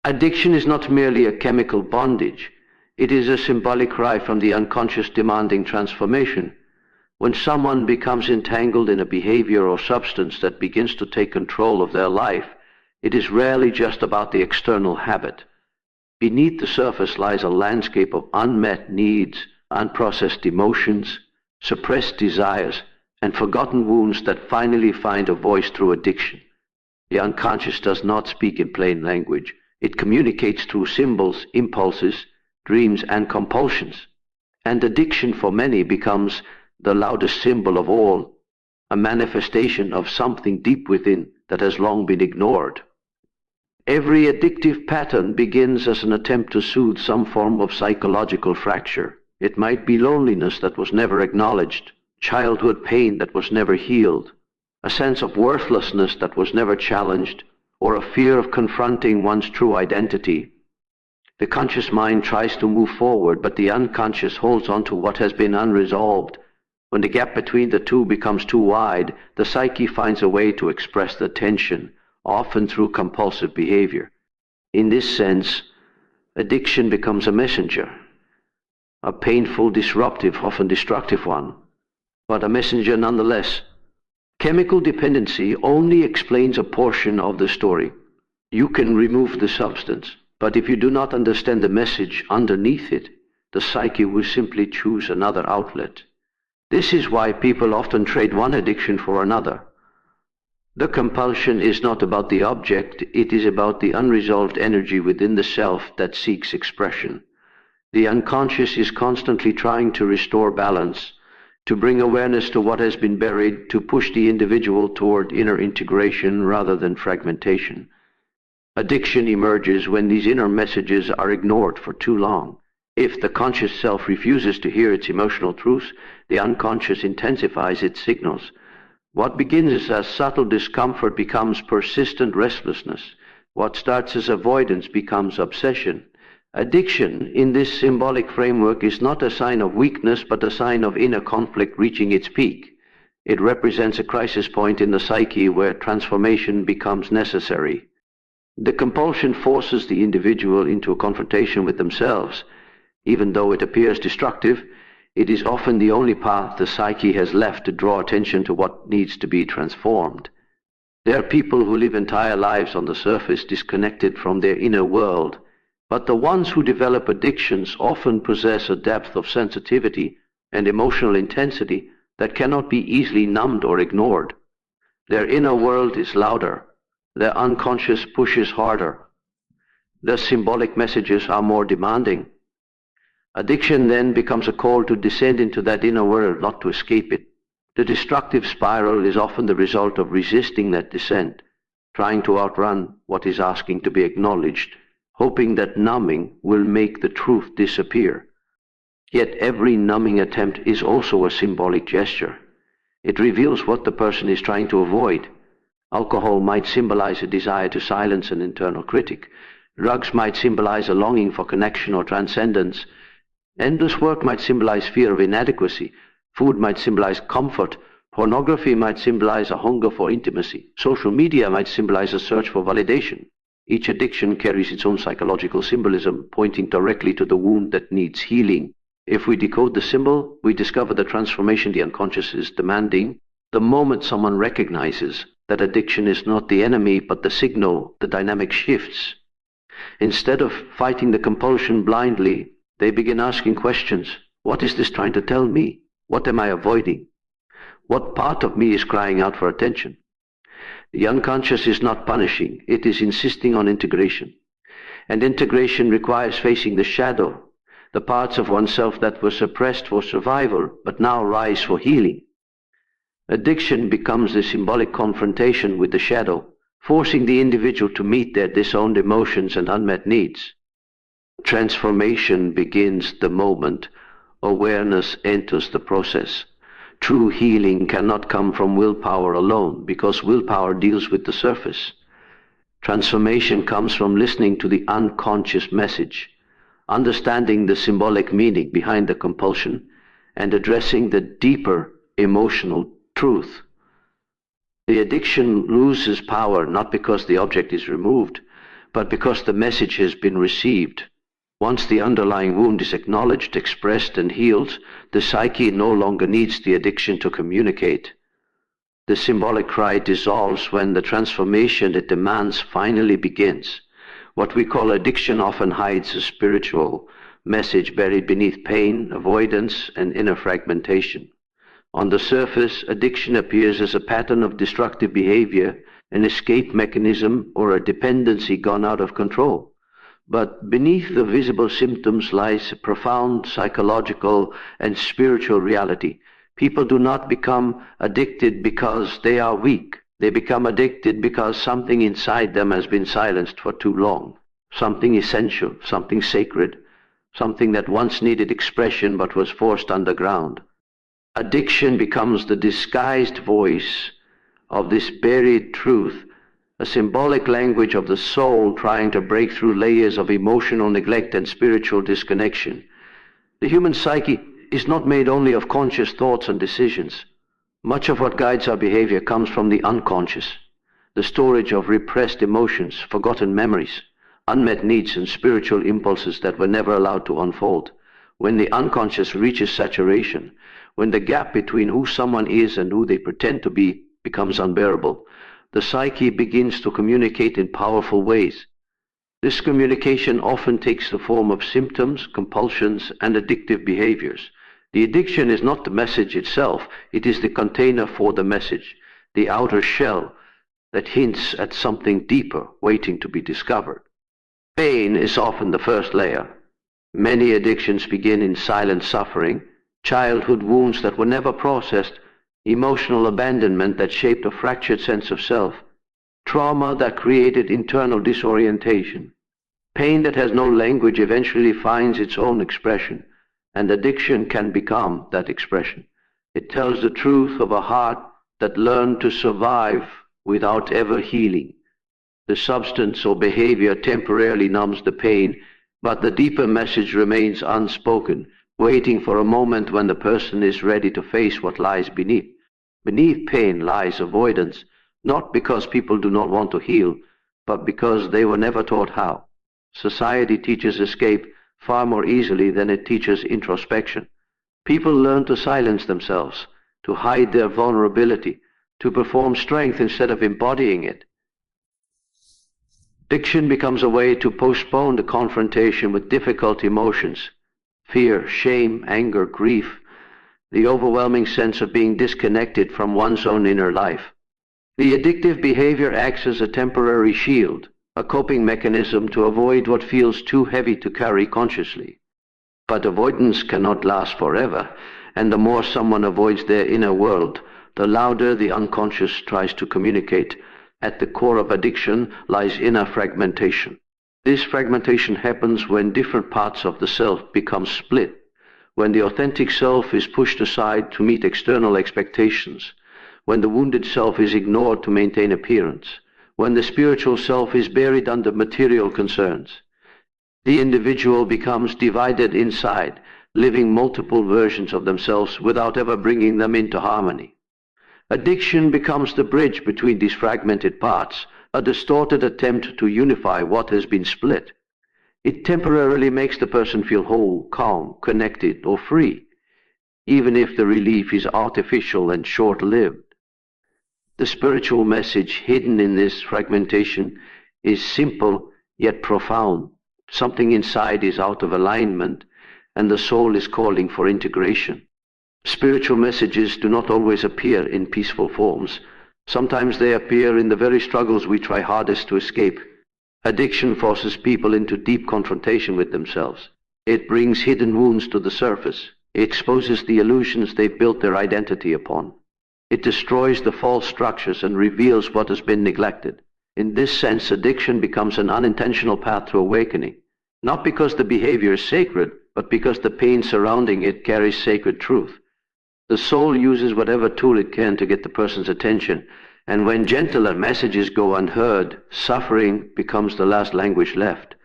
Addiction is not merely a chemical bondage, it is a symbolic cry from the unconscious demanding transformation. When someone becomes entangled in a behavior or substance that begins to take control of their life, it is rarely just about the external habit. Beneath the surface lies a landscape of unmet needs, unprocessed emotions, suppressed desires, and forgotten wounds that finally find a voice through addiction. The unconscious does not speak in plain language. It communicates through symbols, impulses, dreams, and compulsions. And addiction for many becomes the loudest symbol of all, a manifestation of something deep within that has long been ignored. Every addictive pattern begins as an attempt to soothe some form of psychological fracture. It might be loneliness that was never acknowledged, childhood pain that was never healed, a sense of worthlessness that was never challenged, or a fear of confronting one's true identity. The conscious mind tries to move forward, but the unconscious holds on to what has been unresolved. When the gap between the two becomes too wide, the psyche finds a way to express the tension, often through compulsive behavior. In this sense, addiction becomes a messenger, a painful, disruptive, often destructive one, but a messenger nonetheless. Chemical dependency only explains a portion of the story. You can remove the substance, but if you do not understand the message underneath it, the psyche will simply choose another outlet. This is why people often trade one addiction for another. The compulsion is not about the object, it is about the unresolved energy within the self that seeks expression. The unconscious is constantly trying to restore balance, to bring awareness to what has been buried, to push the individual toward inner integration rather than fragmentation. Addiction emerges when these inner messages are ignored for too long. If the conscious self refuses to hear its emotional truths, the unconscious intensifies its signals. What begins as subtle discomfort becomes persistent restlessness. What starts as avoidance becomes obsession. Addiction in this symbolic framework is not a sign of weakness, but a sign of inner conflict reaching its peak. It represents a crisis point in the psyche where transformation becomes necessary. The compulsion forces the individual into a confrontation with themselves. Even though it appears destructive, it is often the only path the psyche has left to draw attention to what needs to be transformed. There are people who live entire lives on the surface, disconnected from their inner world. But the ones who develop addictions often possess a depth of sensitivity and emotional intensity that cannot be easily numbed or ignored. Their inner world is louder. Their unconscious pushes harder. Their symbolic messages are more demanding. Addiction then becomes a call to descend into that inner world, not to escape it. The destructive spiral is often the result of resisting that descent, trying to outrun what is asking to be acknowledged, hoping that numbing will make the truth disappear. Yet every numbing attempt is also a symbolic gesture. It reveals what the person is trying to avoid. Alcohol might symbolize a desire to silence an internal critic. Drugs might symbolize a longing for connection or transcendence. Endless work might symbolize fear of inadequacy. Food might symbolize comfort. Pornography might symbolize a hunger for intimacy. Social media might symbolize a search for validation. Each addiction carries its own psychological symbolism, pointing directly to the wound that needs healing. If we decode the symbol, we discover the transformation the unconscious is demanding. The moment someone recognizes that addiction is not the enemy, but the signal, the dynamic shifts. Instead of fighting the compulsion blindly, they begin asking questions. What is this trying to tell me? What am I avoiding? What part of me is crying out for attention? The unconscious is not punishing, it is insisting on integration. And integration requires facing the shadow, the parts of oneself that were suppressed for survival, but now rise for healing. Addiction becomes a symbolic confrontation with the shadow, forcing the individual to meet their disowned emotions and unmet needs. Transformation begins the moment awareness enters the process. True healing cannot come from willpower alone, because willpower deals with the surface. Transformation comes from listening to the unconscious message, understanding the symbolic meaning behind the compulsion, and addressing the deeper emotional truth. The addiction loses power not because the object is removed, but because the message has been received. Once the underlying wound is acknowledged, expressed, and healed, the psyche no longer needs the addiction to communicate. The symbolic cry dissolves when the transformation it demands finally begins. What we call addiction often hides a spiritual message buried beneath pain, avoidance, and inner fragmentation. On the surface, addiction appears as a pattern of destructive behavior, an escape mechanism, or a dependency gone out of control. But beneath the visible symptoms lies a profound psychological and spiritual reality. People do not become addicted because they are weak. They become addicted because something inside them has been silenced for too long. Something essential, something sacred, something that once needed expression but was forced underground. Addiction becomes the disguised voice of this buried truth, a symbolic language of the soul trying to break through layers of emotional neglect and spiritual disconnection. The human psyche is not made only of conscious thoughts and decisions. Much of what guides our behavior comes from the unconscious, the storage of repressed emotions, forgotten memories, unmet needs, and spiritual impulses that were never allowed to unfold. When the unconscious reaches saturation, when the gap between who someone is and who they pretend to be becomes unbearable, the psyche begins to communicate in powerful ways. This communication often takes the form of symptoms, compulsions, and addictive behaviors. The addiction is not the message itself, it is the container for the message, the outer shell that hints at something deeper waiting to be discovered. Pain is often the first layer. Many addictions begin in silent suffering, childhood wounds that were never processed, emotional abandonment that shaped a fractured sense of self, trauma that created internal disorientation. Pain that has no language eventually finds its own expression, and addiction can become that expression. It tells the truth of a heart that learned to survive without ever healing. The substance or behavior temporarily numbs the pain, but the deeper message remains unspoken, waiting for a moment when the person is ready to face what lies beneath. Beneath pain lies avoidance, not because people do not want to heal, but because they were never taught how. Society teaches escape far more easily than it teaches introspection. People learn to silence themselves, to hide their vulnerability, to perform strength instead of embodying it. Addiction becomes a way to postpone the confrontation with difficult emotions, fear, shame, anger, grief, the overwhelming sense of being disconnected from one's own inner life. The addictive behavior acts as a temporary shield, a coping mechanism to avoid what feels too heavy to carry consciously. But avoidance cannot last forever, and the more someone avoids their inner world, the louder the unconscious tries to communicate. At the core of addiction lies inner fragmentation. This fragmentation happens when different parts of the self become split, when the authentic self is pushed aside to meet external expectations, when the wounded self is ignored to maintain appearance, when the spiritual self is buried under material concerns. The individual becomes divided inside, living multiple versions of themselves without ever bringing them into harmony. Addiction becomes the bridge between these fragmented parts, a distorted attempt to unify what has been split. It temporarily makes the person feel whole, calm, connected, or free, even if the relief is artificial and short-lived. The spiritual message hidden in this fragmentation is simple yet profound. Something inside is out of alignment, and the soul is calling for integration. Spiritual messages do not always appear in peaceful forms. Sometimes they appear in the very struggles we try hardest to escape. Addiction forces people into deep confrontation with themselves. It brings hidden wounds to the surface. It exposes the illusions they've built their identity upon. It destroys the false structures and reveals what has been neglected. In this sense, addiction becomes an unintentional path to awakening, not because the behavior is sacred, but because the pain surrounding it carries sacred truth. The soul uses whatever tool it can to get the person's attention, and when gentler messages go unheard, suffering becomes the last language left.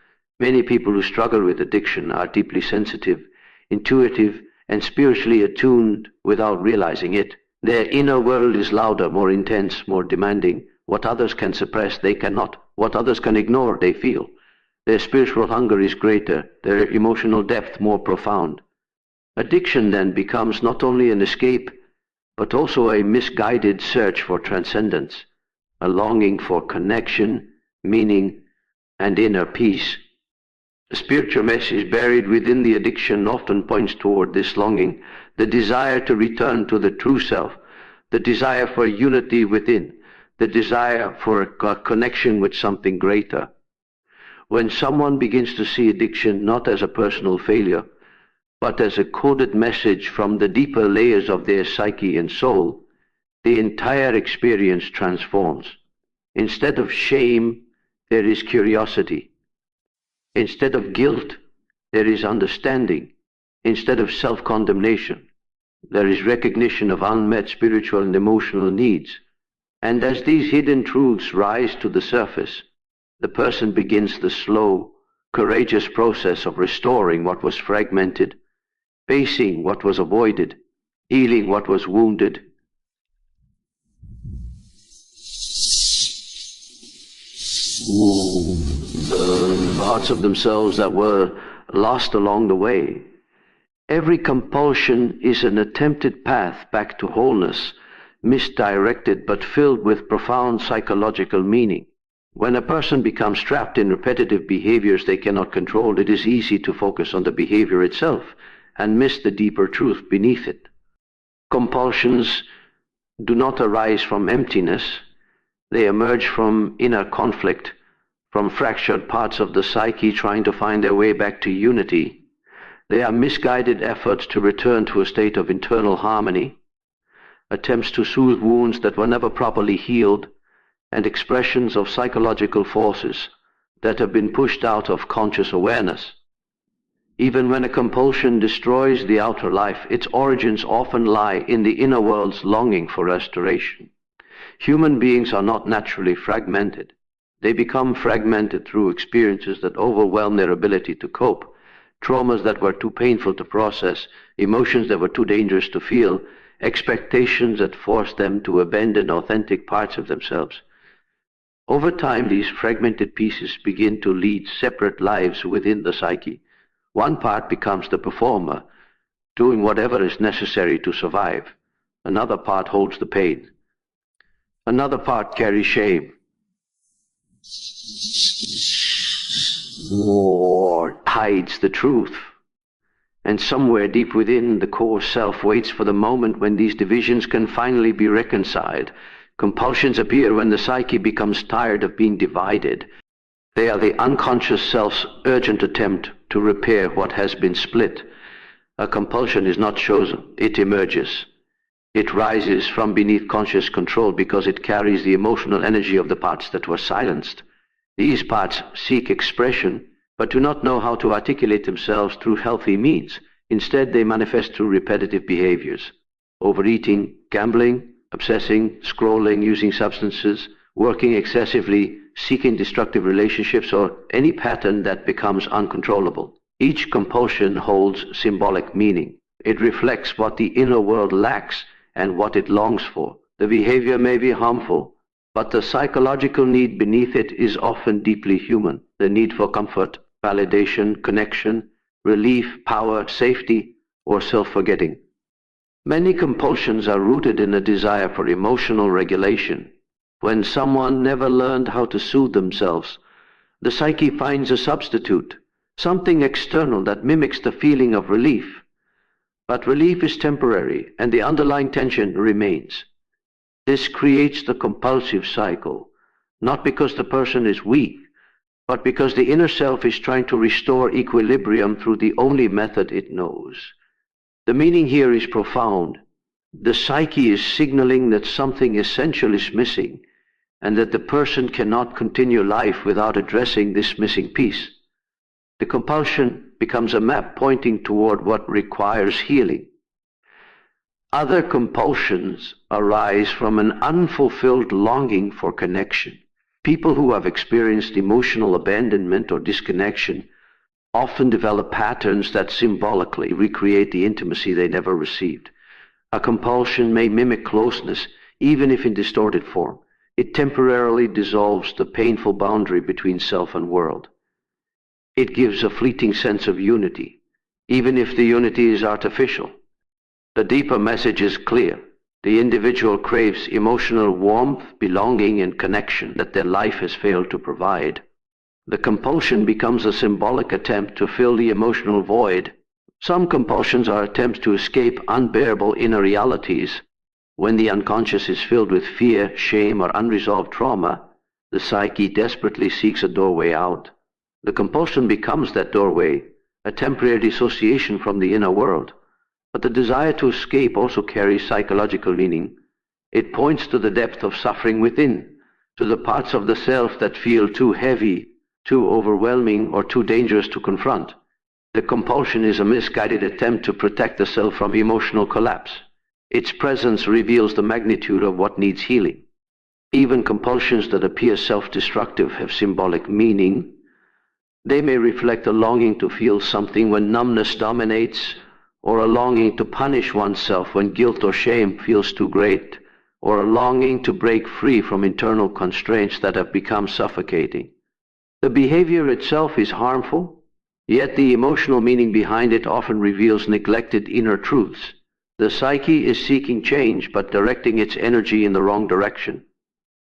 Many people who struggle with addiction are deeply sensitive, intuitive, and spiritually attuned without realizing it. Their inner world is louder, more intense, more demanding, What others can suppress, they cannot. What others can ignore, they feel. Their spiritual hunger is greater, their emotional depth more profound. Addiction then becomes not only an escape, but also a misguided search for transcendence, a longing for connection, meaning, and inner peace. The spiritual message buried within the addiction often points toward this longing, the desire to return to the true self, the desire for unity within, the desire for a connection with something greater. When someone begins to see addiction not as a personal failure, but as a coded message from the deeper layers of their psyche and soul, the entire experience transforms. Instead of shame, there is curiosity. Instead of guilt, there is understanding. Instead of self-condemnation, there is recognition of unmet spiritual and emotional needs. And as these hidden truths rise to the surface, the person begins the slow, courageous process of restoring what was fragmented, facing what was avoided, healing what was wounded. The parts of themselves that were lost along the way. Every compulsion is an attempted path back to wholeness, misdirected but filled with profound psychological meaning. When a person becomes trapped in repetitive behaviors they cannot control, it is easy to focus on the behavior itself and miss the deeper truth beneath it. Compulsions do not arise from emptiness. They emerge from inner conflict, from fractured parts of the psyche trying to find their way back to unity. They are misguided efforts to return to a state of internal harmony, attempts to soothe wounds that were never properly healed, and expressions of psychological forces that have been pushed out of conscious awareness. Even when a compulsion destroys the outer life, its origins often lie in the inner world's longing for restoration. Human beings are not naturally fragmented. They become fragmented through experiences that overwhelm their ability to cope, traumas that were too painful to process, emotions that were too dangerous to feel, expectations that force them to abandon authentic parts of themselves. Over time, these fragmented pieces begin to lead separate lives within the psyche. One part becomes the performer, doing whatever is necessary to survive. Another part holds the pain. Another part carries shame, or hides the truth. And somewhere deep within, the core self waits for the moment when these divisions can finally be reconciled. Compulsions appear when the psyche becomes tired of being divided. They are the unconscious self's urgent attempt to repair what has been split. A compulsion is not chosen, it emerges. It rises from beneath conscious control because it carries the emotional energy of the parts that were silenced. These parts seek expression, but do not know how to articulate themselves through healthy means. Instead, they manifest through repetitive behaviors: overeating, gambling, obsessing, scrolling, using substances, working excessively, seeking destructive relationships, or any pattern that becomes uncontrollable. Each compulsion holds symbolic meaning. It reflects what the inner world lacks and what it longs for. The behavior may be harmful, but the psychological need beneath it is often deeply human. The need for comfort, validation, connection, relief, power, safety, or self-forgetting. Many compulsions are rooted in a desire for emotional regulation. When someone never learned how to soothe themselves, the psyche finds a substitute, something external that mimics the feeling of relief. But relief is temporary, and the underlying tension remains. This creates the compulsive cycle, not because the person is weak, but because the inner self is trying to restore equilibrium through the only method it knows. The meaning here is profound. The psyche is signaling that something essential is missing, and that the person cannot continue life without addressing this missing piece. The compulsion becomes a map pointing toward what requires healing. Other compulsions arise from an unfulfilled longing for connection. People who have experienced emotional abandonment or disconnection often develop patterns that symbolically recreate the intimacy they never received. A compulsion may mimic closeness, even if in distorted form. It temporarily dissolves the painful boundary between self and world. It gives a fleeting sense of unity, even if the unity is artificial. The deeper message is clear. The individual craves emotional warmth, belonging, and connection that their life has failed to provide. The compulsion becomes a symbolic attempt to fill the emotional void. Some compulsions are attempts to escape unbearable inner realities. When the unconscious is filled with fear, shame, or unresolved trauma, the psyche desperately seeks a doorway out. The compulsion becomes that doorway, a temporary dissociation from the inner world. But the desire to escape also carries psychological meaning. It points to the depth of suffering within, to the parts of the self that feel too heavy, too overwhelming, or too dangerous to confront. The compulsion is a misguided attempt to protect the self from emotional collapse. Its presence reveals the magnitude of what needs healing. Even compulsions that appear self-destructive have symbolic meaning. They may reflect a longing to feel something when numbness dominates, or a longing to punish oneself when guilt or shame feels too great, or a longing to break free from internal constraints that have become suffocating. The behavior itself is harmful, yet the emotional meaning behind it often reveals neglected inner truths. The psyche is seeking change, but directing its energy in the wrong direction.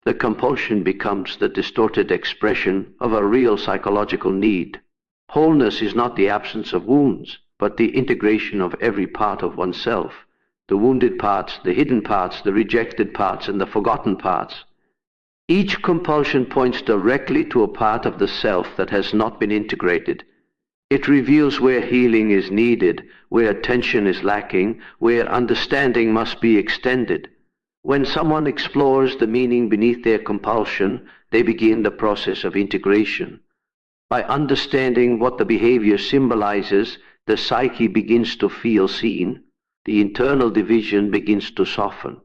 The compulsion becomes the distorted expression of a real psychological need. Wholeness is not the absence of wounds, but the integration of every part of oneself, the wounded parts, the hidden parts, the rejected parts, and the forgotten parts. Each compulsion points directly to a part of the self that has not been integrated. It reveals where healing is needed, where attention is lacking, where understanding must be extended. When someone explores the meaning beneath their compulsion, they begin the process of integration. By understanding what the behavior symbolizes, the psyche begins to feel seen. The internal division begins to soften.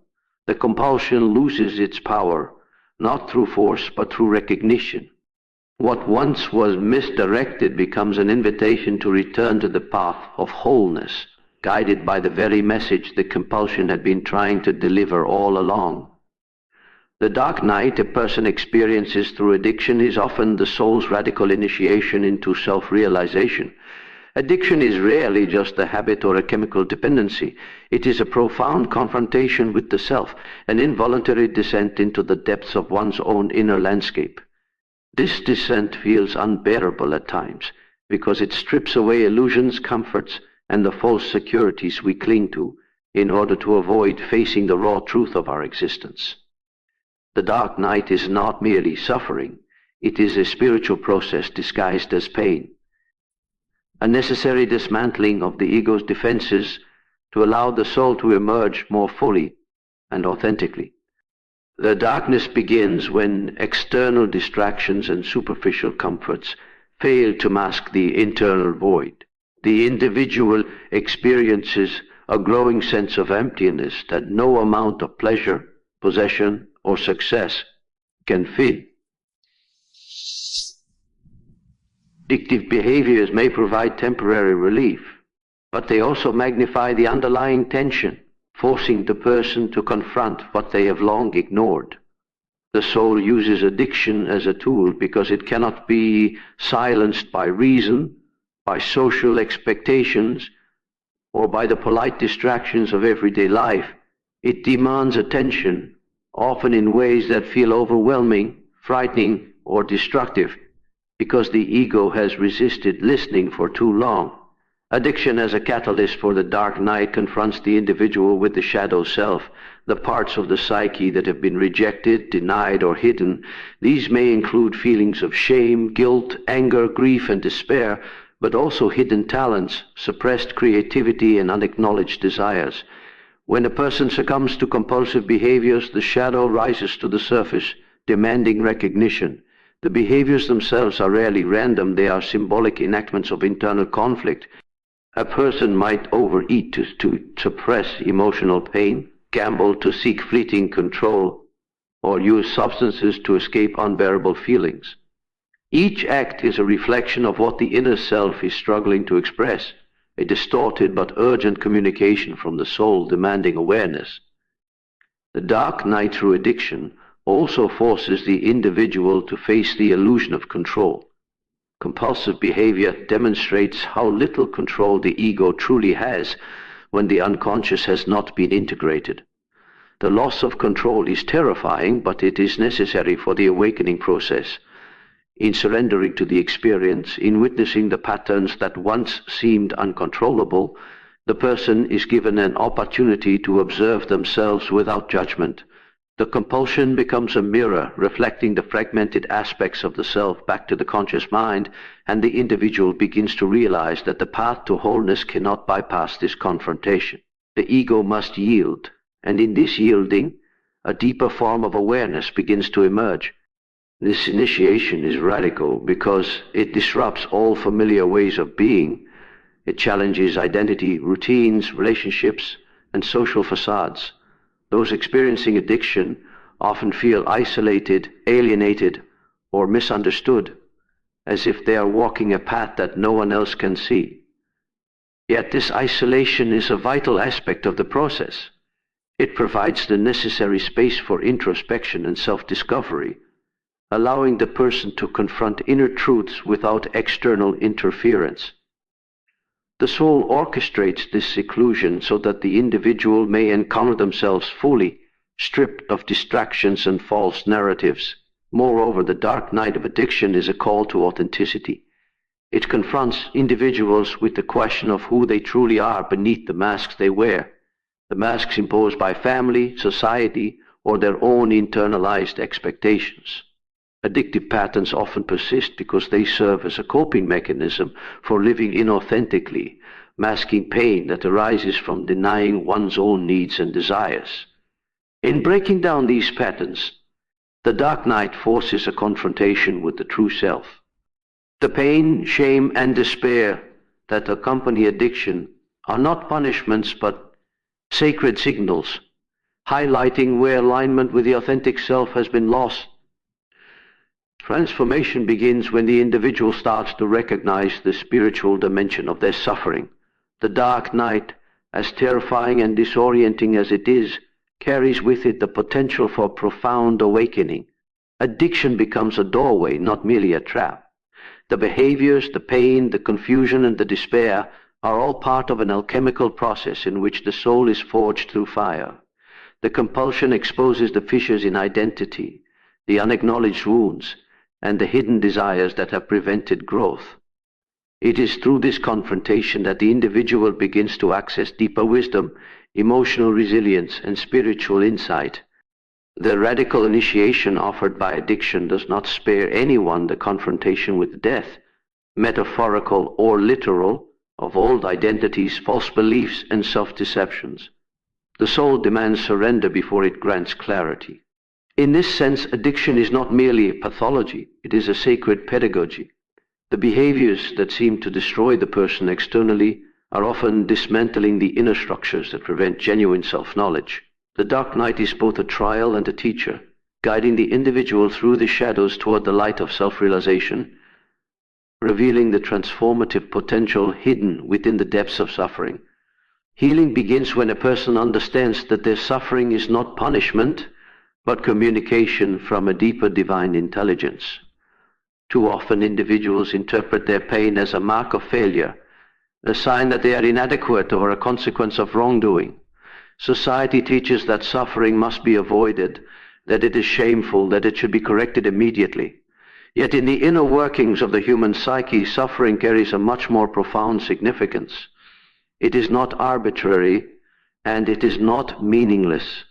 The compulsion loses its power, not through force, but through recognition. What once was misdirected becomes an invitation to return to the path of wholeness, guided by the very message the compulsion had been trying to deliver all along. The dark night a person experiences through addiction is often the soul's radical initiation into self-realization. Addiction is rarely just a habit or a chemical dependency. It is a profound confrontation with the self, an involuntary descent into the depths of one's own inner landscape. This descent feels unbearable at times, because it strips away illusions, comforts, and the false securities we cling to in order to avoid facing the raw truth of our existence. The dark night is not merely suffering, it is a spiritual process disguised as pain. A necessary dismantling of the ego's defenses to allow the soul to emerge more fully and authentically. The darkness begins when external distractions and superficial comforts fail to mask the internal void. The individual experiences a growing sense of emptiness that no amount of pleasure, possession, or success can fill. Addictive behaviors may provide temporary relief, but they also magnify the underlying tension, forcing the person to confront what they have long ignored. The soul uses addiction as a tool because it cannot be silenced by reason, by social expectations, or by the polite distractions of everyday life. It demands attention, often in ways that feel overwhelming, frightening, or destructive, because the ego has resisted listening for too long. Addiction as a catalyst for the dark night confronts the individual with the shadow self, the parts of the psyche that have been rejected, denied, or hidden. These may include feelings of shame, guilt, anger, grief, and despair, but also hidden talents, suppressed creativity, and unacknowledged desires. When a person succumbs to compulsive behaviors, the shadow rises to the surface, demanding recognition. The behaviors themselves are rarely random, they are symbolic enactments of internal conflict. A person might overeat to suppress emotional pain, gamble to seek fleeting control, or use substances to escape unbearable feelings. Each act is a reflection of what the inner self is struggling to express, a distorted but urgent communication from the soul demanding awareness. The dark night through addiction also forces the individual to face the illusion of control. Compulsive behavior demonstrates how little control the ego truly has when the unconscious has not been integrated. The loss of control is terrifying, but it is necessary for the awakening process. In surrendering to the experience, in witnessing the patterns that once seemed uncontrollable, the person is given an opportunity to observe themselves without judgment. The compulsion becomes a mirror reflecting the fragmented aspects of the self back to the conscious mind, and the individual begins to realize that the path to wholeness cannot bypass this confrontation. The ego must yield, and in this yielding, a deeper form of awareness begins to emerge. This initiation is radical because it disrupts all familiar ways of being. It challenges identity, routines, relationships, and social facades. Those experiencing addiction often feel isolated, alienated, or misunderstood, as if they are walking a path that no one else can see. Yet this isolation is a vital aspect of the process. It provides the necessary space for introspection and self-discovery, allowing the person to confront inner truths without external interference. The soul orchestrates this seclusion so that the individual may encounter themselves fully, stripped of distractions and false narratives. Moreover, the dark night of addiction is a call to authenticity. It confronts individuals with the question of who they truly are beneath the masks they wear, the masks imposed by family, society, or their own internalized expectations. Addictive patterns often persist because they serve as a coping mechanism for living inauthentically, masking pain that arises from denying one's own needs and desires. In breaking down these patterns, the dark night forces a confrontation with the true self. The pain, shame, and despair that accompany addiction are not punishments but sacred signals, highlighting where alignment with the authentic self has been lost. Transformation begins when the individual starts to recognize the spiritual dimension of their suffering. The dark night, as terrifying and disorienting as it is, carries with it the potential for profound awakening. Addiction becomes a doorway, not merely a trap. The behaviors, the pain, the confusion, and the despair are all part of an alchemical process in which the soul is forged through fire. The compulsion exposes the fissures in identity, the unacknowledged wounds, and the hidden desires that have prevented growth. It is through this confrontation that the individual begins to access deeper wisdom, emotional resilience, and spiritual insight. The radical initiation offered by addiction does not spare anyone the confrontation with death, metaphorical or literal, of old identities, false beliefs, and self-deceptions. The soul demands surrender before it grants clarity. In this sense, addiction is not merely a pathology, it is a sacred pedagogy. The behaviors that seem to destroy the person externally are often dismantling the inner structures that prevent genuine self-knowledge. The dark night is both a trial and a teacher, guiding the individual through the shadows toward the light of self-realization, revealing the transformative potential hidden within the depths of suffering. Healing begins when a person understands that their suffering is not punishment, but communication from a deeper divine intelligence. Too often individuals interpret their pain as a mark of failure, a sign that they are inadequate or a consequence of wrongdoing. Society teaches that suffering must be avoided, that it is shameful, that it should be corrected immediately. Yet in the inner workings of the human psyche, suffering carries a much more profound significance. It is not arbitrary, and it is not meaningless.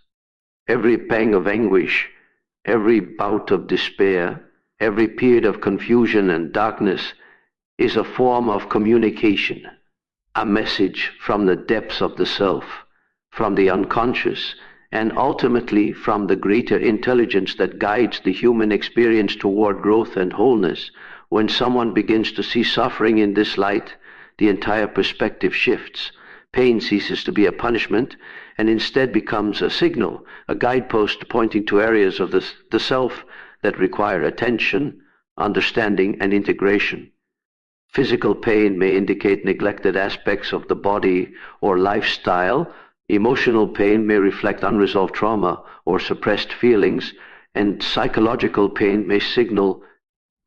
Every pang of anguish, every bout of despair, every period of confusion and darkness is a form of communication, a message from the depths of the self, from the unconscious, and ultimately from the greater intelligence that guides the human experience toward growth and wholeness. When someone begins to see suffering in this light, the entire perspective shifts. Pain ceases to be a punishment and instead becomes a signal, a guidepost pointing to areas of the self that require attention, understanding, and integration. Physical pain may indicate neglected aspects of the body or lifestyle. Emotional pain may reflect unresolved trauma or suppressed feelings, and psychological pain may signal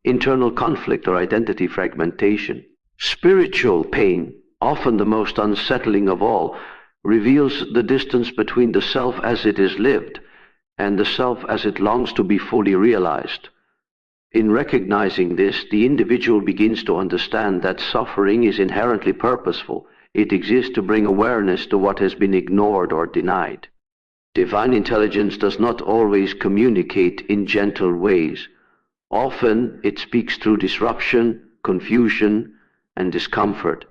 internal conflict or identity fragmentation. Spiritual pain, often the most unsettling of all, reveals the distance between the self as it is lived and the self as it longs to be fully realized. In recognizing this, the individual begins to understand that suffering is inherently purposeful. It exists to bring awareness to what has been ignored or denied. Divine intelligence does not always communicate in gentle ways. Often it speaks through disruption, confusion, and discomfort.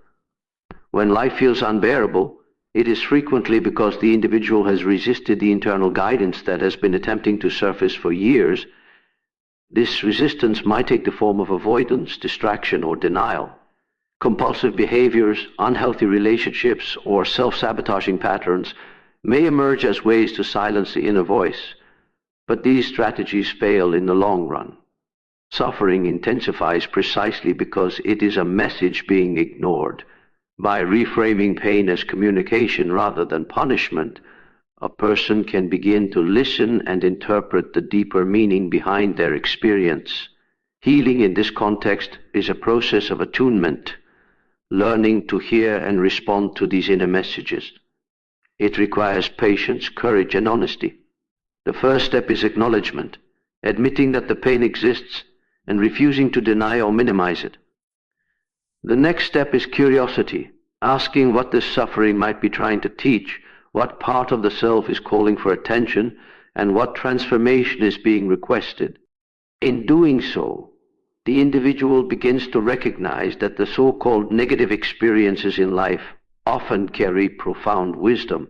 When life feels unbearable, it is frequently because the individual has resisted the internal guidance that has been attempting to surface for years. This resistance might take the form of avoidance, distraction, or denial. Compulsive behaviors, unhealthy relationships, or self-sabotaging patterns may emerge as ways to silence the inner voice, but these strategies fail in the long run. Suffering intensifies precisely because it is a message being ignored. By reframing pain as communication rather than punishment, a person can begin to listen and interpret the deeper meaning behind their experience. Healing in this context is a process of attunement, learning to hear and respond to these inner messages. It requires patience, courage, and honesty. The first step is acknowledgement, admitting that the pain exists and refusing to deny or minimize it. The next step is curiosity, asking what this suffering might be trying to teach, what part of the self is calling for attention, and what transformation is being requested. In doing so, the individual begins to recognize that the so-called negative experiences in life often carry profound wisdom.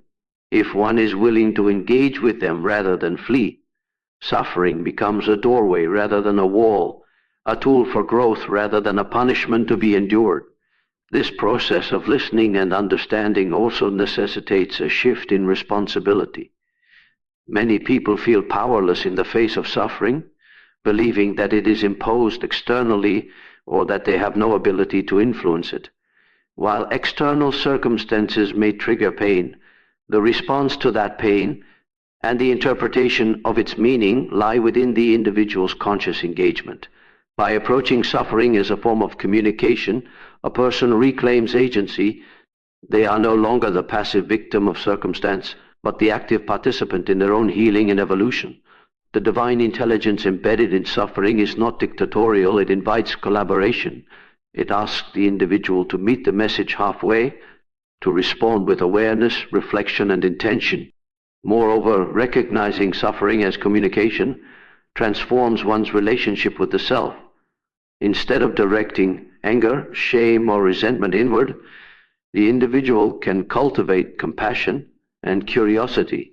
If one is willing to engage with them rather than flee, suffering becomes a doorway rather than a wall, a tool for growth rather than a punishment to be endured. This process of listening and understanding also necessitates a shift in responsibility. Many people feel powerless in the face of suffering, believing that it is imposed externally or that they have no ability to influence it. While external circumstances may trigger pain, the response to that pain and the interpretation of its meaning lie within the individual's conscious engagement. By approaching suffering as a form of communication, a person reclaims agency. They are no longer the passive victim of circumstance, but the active participant in their own healing and evolution. The divine intelligence embedded in suffering is not dictatorial, it invites collaboration. It asks the individual to meet the message halfway, to respond with awareness, reflection, and intention. Moreover, recognizing suffering as communication transforms one's relationship with the self. Instead of directing anger, shame, or resentment inward, the individual can cultivate compassion and curiosity.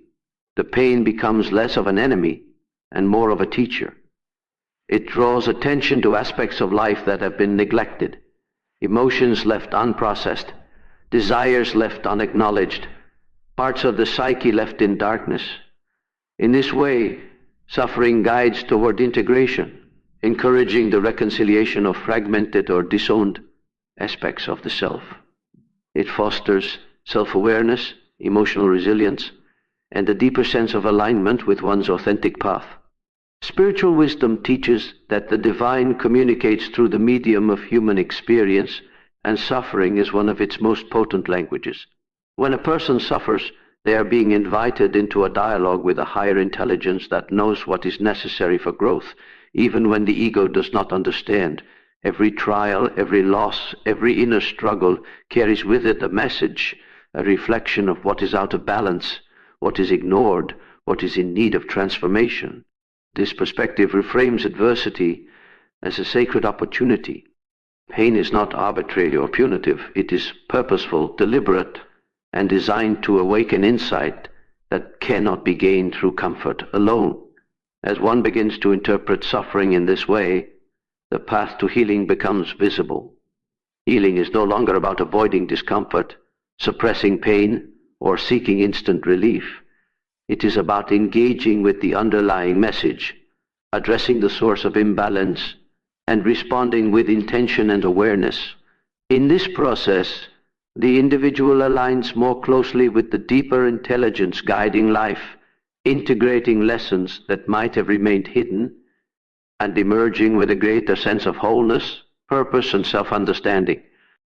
The pain becomes less of an enemy and more of a teacher. It draws attention to aspects of life that have been neglected, emotions left unprocessed, desires left unacknowledged, parts of the psyche left in darkness. In this way, suffering guides toward integration, encouraging the reconciliation of fragmented or disowned aspects of the self. It fosters self-awareness, emotional resilience, and a deeper sense of alignment with one's authentic path. Spiritual wisdom teaches that the divine communicates through the medium of human experience, and suffering is one of its most potent languages. When a person suffers, they are being invited into a dialogue with a higher intelligence that knows what is necessary for growth, even when the ego does not understand. Every trial, every loss, every inner struggle carries with it a message, a reflection of what is out of balance, what is ignored, what is in need of transformation. This perspective reframes adversity as a sacred opportunity. Pain is not arbitrary or punitive. It is purposeful, deliberate, and designed to awaken insight that cannot be gained through comfort alone. As one begins to interpret suffering in this way, the path to healing becomes visible. Healing is no longer about avoiding discomfort, suppressing pain, or seeking instant relief. It is about engaging with the underlying message, addressing the source of imbalance, and responding with intention and awareness. In this process, the individual aligns more closely with the deeper intelligence guiding life, integrating lessons that might have remained hidden, and emerging with a greater sense of wholeness, purpose, and self-understanding.